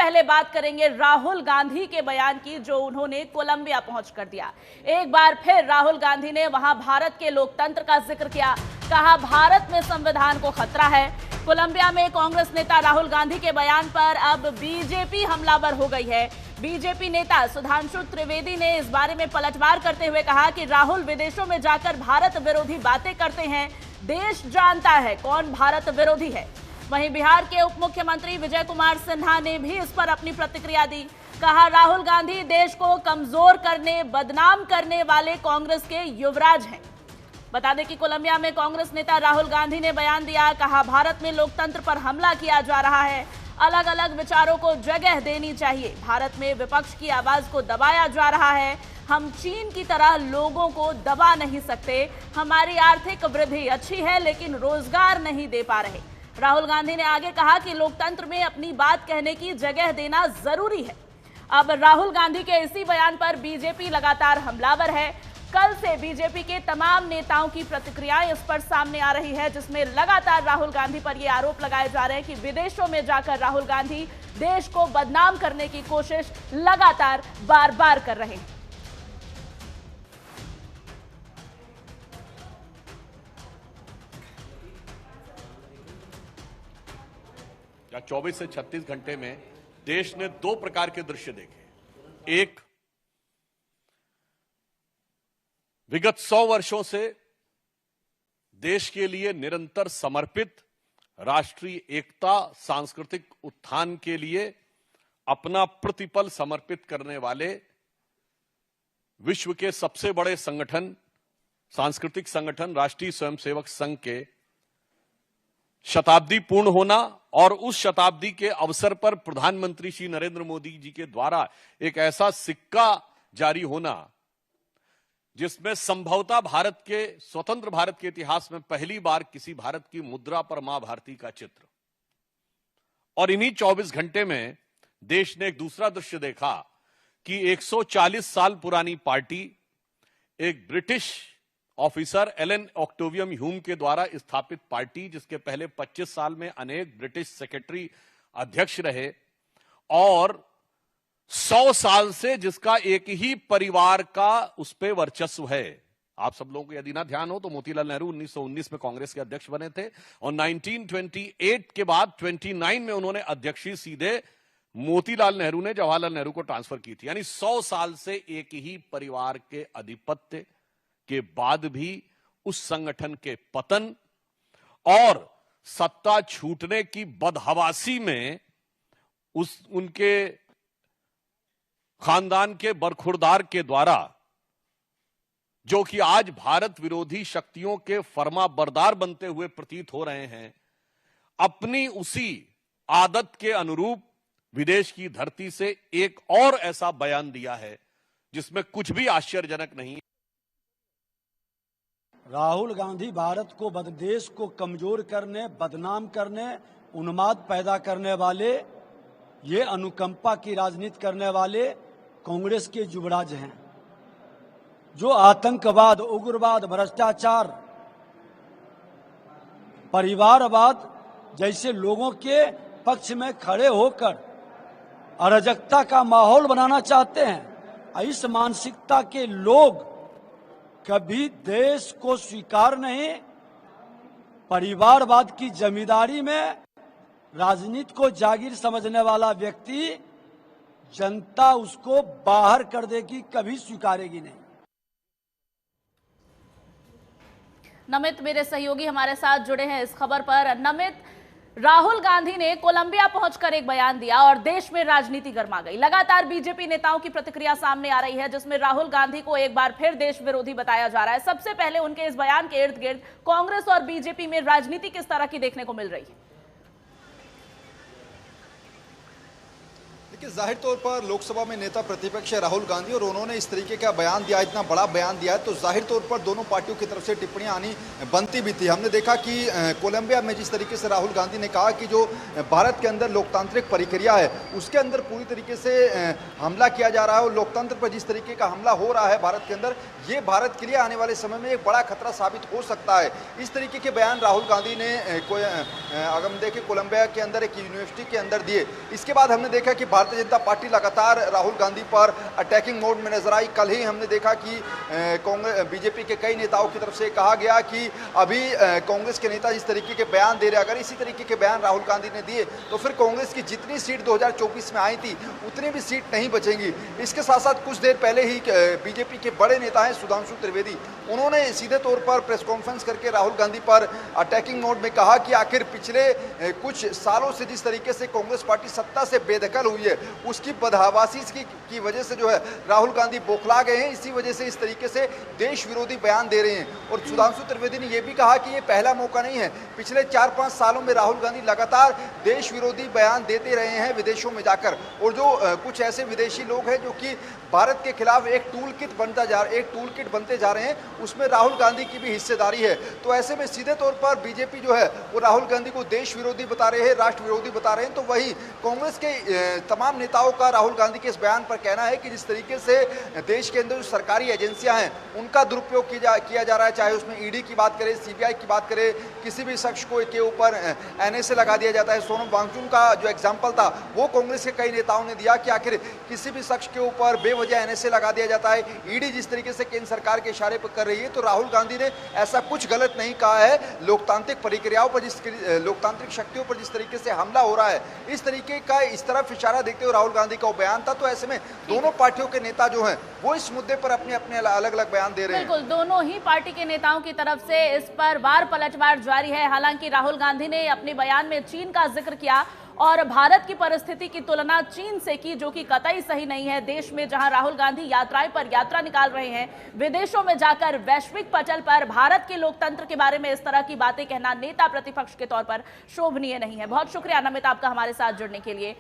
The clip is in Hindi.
पहले बात करेंगे राहुल गांधी के बयान की, जो उन्होंने कोलंबिया पहुंचकर दिया। एक बार फिर राहुल गांधी ने वहां भारत के लोकतंत्र का जिक्र किया, कहा भारत में संविधान को खतरा है। कोलंबिया में कांग्रेस नेता राहुल गांधी के बयान पर अब बीजेपी हमलावर हो गई है। बीजेपी नेता सुधांशु त्रिवेदी ने इस बारे में पलटवार करते हुए कहा कि राहुल विदेशों में जाकर भारत विरोधी बातें करते हैं, देश जानता है कौन भारत विरोधी है। वहीं बिहार के उप मुख्यमंत्री विजय कुमार सिन्हा ने भी इस पर अपनी प्रतिक्रिया दी, कहा राहुल गांधी देश को कमजोर करने, बदनाम करने वाले कांग्रेस के युवराज हैं। बता दें कि कोलंबिया में कांग्रेस नेता राहुल गांधी ने बयान दिया, कहा भारत में लोकतंत्र पर हमला किया जा रहा है, अलग अलग विचारों को जगह देनी चाहिए, भारत में विपक्ष की आवाज को दबाया जा रहा है, हम चीन की तरह लोगों को दबा नहीं सकते, हमारी आर्थिक वृद्धि अच्छी है लेकिन रोजगार नहीं दे पा रहे। राहुल गांधी ने आगे कहा कि लोकतंत्र में अपनी बात कहने की जगह देना जरूरी है। अब राहुल गांधी के इसी बयान पर बीजेपी लगातार हमलावर है। कल से बीजेपी के तमाम नेताओं की प्रतिक्रियाएं इस पर सामने आ रही है, जिसमें लगातार राहुल गांधी पर यह आरोप लगाए जा रहे हैं कि विदेशों में जाकर राहुल गांधी देश को बदनाम करने की कोशिश लगातार बार बार कर रहे हैं। 24 से 36 घंटे में देश ने दो प्रकार के दृश्य देखे। एक, विगत 100 वर्षों से देश के लिए निरंतर समर्पित, राष्ट्रीय एकता, सांस्कृतिक उत्थान के लिए अपना प्रतिपल समर्पित करने वाले विश्व के सबसे बड़े संगठन, सांस्कृतिक संगठन राष्ट्रीय स्वयंसेवक संघ के शताब्दी पूर्ण होना और उस शताब्दी के अवसर पर प्रधानमंत्री श्री नरेंद्र मोदी जी के द्वारा एक ऐसा सिक्का जारी होना जिसमें संभवतः भारत के, स्वतंत्र भारत के इतिहास में पहली बार किसी भारत की मुद्रा पर मां भारती का चित्र। और इन्हीं 24 घंटे में देश ने एक दूसरा दृश्य देखा कि 140 साल पुरानी पार्टी, एक ब्रिटिश ऑफिसर एलन ऑक्टेवियम ह्यूम के द्वारा स्थापित पार्टी, जिसके पहले 25 साल में अनेक ब्रिटिश सेक्रेटरी अध्यक्ष रहे, और 100 साल से जिसका एक ही परिवार का उस पे वर्चस्व है। आप सब लोगों को यदि ना ध्यान हो तो मोतीलाल नेहरू 1919 में कांग्रेस के अध्यक्ष बने थे और 1928 के बाद 29 में उन्होंने अध्यक्षी सीधे मोतीलाल नेहरू ने जवाहरलाल नेहरू को ट्रांसफर की थी। यानी 100 साल से एक ही परिवार के आधिपत्य के बाद भी उस संगठन के पतन और सत्ता छूटने की बदहवासी में उनके खानदान के बरखुरदार के द्वारा, जो कि आज भारत विरोधी शक्तियों के फर्माबरदार बनते हुए प्रतीत हो रहे हैं, अपनी उसी आदत के अनुरूप विदेश की धरती से एक और ऐसा बयान दिया है जिसमें कुछ भी आश्चर्यजनक नहीं। राहुल गांधी भारत को, देश को कमजोर करने, बदनाम करने, उन्माद पैदा करने वाले, ये अनुकंपा की राजनीति करने वाले कांग्रेस के युवराज हैं, जो आतंकवाद, उग्रवाद, भ्रष्टाचार, परिवारवाद जैसे लोगों के पक्ष में खड़े होकर अराजकता का माहौल बनाना चाहते हैं। इस मानसिकता के लोग कभी देश को स्वीकार नहीं, परिवारवाद की जमींदारी में राजनीति को जागीर समझने वाला व्यक्ति, जनता उसको बाहर कर देगी, कभी स्वीकारेगी नहीं। नमित मेरे सहयोगी हमारे साथ जुड़े हैं इस खबर पर। नमित, राहुल गांधी ने कोलंबिया पहुंचकर एक बयान दिया और देश में राजनीति गर्मा गई। लगातार बीजेपी नेताओं की प्रतिक्रिया सामने आ रही है, जिसमें राहुल गांधी को एक बार फिर देश विरोधी बताया जा रहा है। सबसे पहले उनके इस बयान के इर्द गिर्द कांग्रेस और बीजेपी में राजनीति किस तरह की देखने को मिल रही है? देखिए, जाहिर तौर पर लोकसभा में नेता प्रतिपक्ष है राहुल गांधी और उन्होंने इस तरीके का बयान दिया, इतना बड़ा बयान दिया है, तो जाहिर तौर पर दोनों पार्टियों की तरफ से टिप्पणियां आनी बनती भी थी। हमने देखा कि कोलंबिया में जिस तरीके से राहुल गांधी ने कहा कि जो भारत के अंदर लोकतांत्रिक प्रक्रिया है उसके अंदर पूरी तरीके से हमला किया जा रहा है और लोकतंत्र पर जिस तरीके का हमला हो रहा है भारत के अंदर, ये भारत के लिए आने वाले समय में एक बड़ा खतरा साबित हो सकता है। इस तरीके के बयान राहुल गांधी ने अगर हम देखें कोलंबिया के अंदर एक यूनिवर्सिटी के अंदर दिए। इसके बाद हमने देखा कि भारतीय जनता पार्टी लगातार राहुल गांधी पर अटैकिंग मोड में नजर आई। कल ही हमने देखा कि कांग्रेस बीजेपी के कई नेताओं की तरफ से कहा गया कि अभी कांग्रेस के नेता जिस तरीके के बयान दे रहे, अगर इसी तरीके के बयान राहुल गांधी ने दिए तो फिर कांग्रेस की जितनी सीट 2024 में आई थी उतनी भी सीट नहीं बचेंगी। इसके साथ साथ कुछ देर पहले ही बीजेपी के बड़े नेता हैं सुधांशु त्रिवेदी, उन्होंने सीधे तौर पर प्रेस कॉन्फ्रेंस करके राहुल गांधी पर अटैकिंग मोड में कहा कि आखिर पिछले कुछ सालों से जिस तरीके से कांग्रेस पार्टी सत्ता से बेदखल हुई है उसकी बदहवासी की वजह से जो है राहुल गांधी बौखला गए हैं, इसी वजह से इस तरीके से देश विरोधी बयान दे रहे हैं। और सुधांशु त्रिवेदी ने यह भी कहा कि यह पहला मौका नहीं है, पिछले 4-5 सालों में राहुल गांधी लगातार देश विरोधी बयान देते रहे हैं विदेशों में जाकर, और जो कुछ ऐसे विदेशी लोग हैं जो कि भारत के खिलाफ एक टूल किट बनते जा रहे हैं, उसमें राहुल गांधी की भी हिस्सेदारी है। तो ऐसे में सीधे तौर पर बीजेपी जो है वो राहुल गांधी को देश विरोधी बता रहे हैं, राष्ट्र विरोधी बता रहे हैं। तो वही कांग्रेस के तमाम नेताओं का राहुल गांधी के इस बयान पर कहना है कि जिस तरीके से देश के अंदर जो सरकारी एजेंसियां हैं उनका दुरुपयोग किया जा रहा है, चाहे उसमें ईडी की बात करें, सीबीआई की बात करें, किसी भी शख्स को के ऊपर एनएसए लगा दिया जाता है। सोनम वांगचुक का जो एग्जाम्पल था वो कांग्रेस के कई नेताओं ने दिया कि आखिर किसी भी शख्स के ऊपर बेवजह एनएसए लगा दिया जाता है। ईडी जिस तरीके से केंद्र सरकार के इशारे पर कर रही है, तो राहुल गांधी ने ऐसा कुछ गलत नहीं कहा है। लोकतांत्रिक प्रक्रियाओं पर लोकतांत्रिक शक्तियों पर जिस तरीके से हमला हो रहा है, इस तरीके का इस तरफ इशारा देखते हुए राहुल गांधी का बयान था। तो ऐसे में दोनों पार्टियों के नेता जो हैं वो इस मुद्दे पर अपने अपने अलग अलग बयान दे रहे हैं। बिल्कुल, दोनों ही पार्टी के नेताओं की तरफ से इस पर वार पलटवार जारी है। हालांकि राहुल गांधी ने अपने बयान में चीन का जिक्र किया और भारत की परिस्थिति की तुलना चीन से की, जो कि कतई सही नहीं है। देश में जहां राहुल गांधी यात्राएं पर यात्रा निकाल रहे हैं, विदेशों में जाकर वैश्विक पटल पर भारत के लोकतंत्र के बारे में इस तरह की बातें कहना नेता प्रतिपक्ष के तौर पर शोभनीय नहीं है। बहुत शुक्रिया नमित आपका हमारे साथ जुड़ने के लिए।